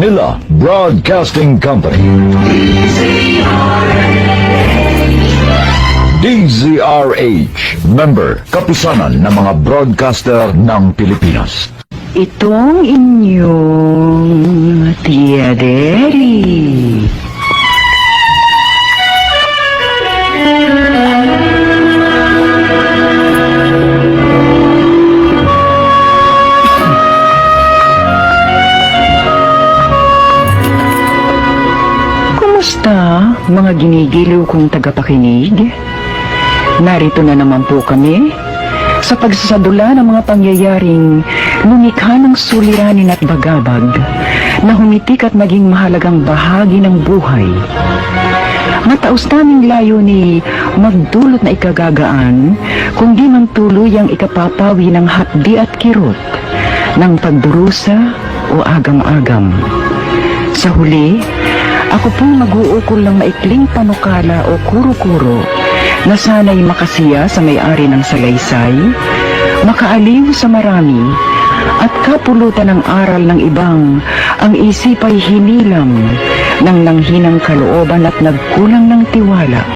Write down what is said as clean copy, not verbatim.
Manila Broadcasting Company. DZRH, member, kapisanan ng mga broadcaster ng Pilipinas. Itong inyong Tia Deri. Kumusta, mga ginigiliw kong tagapakinig? Narito na naman po kami sa pagsasadula ng mga pangyayaring lumikha ng suliranin at bagabag na humitik at maging mahalagang bahagi ng buhay. Mataos naming layo ni magdulot na ikagagaan, kundi mang tuluyang ikapapawi ng hapdi at kirot ng pagdurusa o agam-agam. Sa huli, ako pong mag-uukol ng maikling panukala o kuro-kuro na sana'y makasiya sa may-ari ng salaysay, makaaliw sa marami, at kapulutan ng aral ng ibang ang isip ay hinilam ng nanghinang kalooban at nagkulang ng tiwala.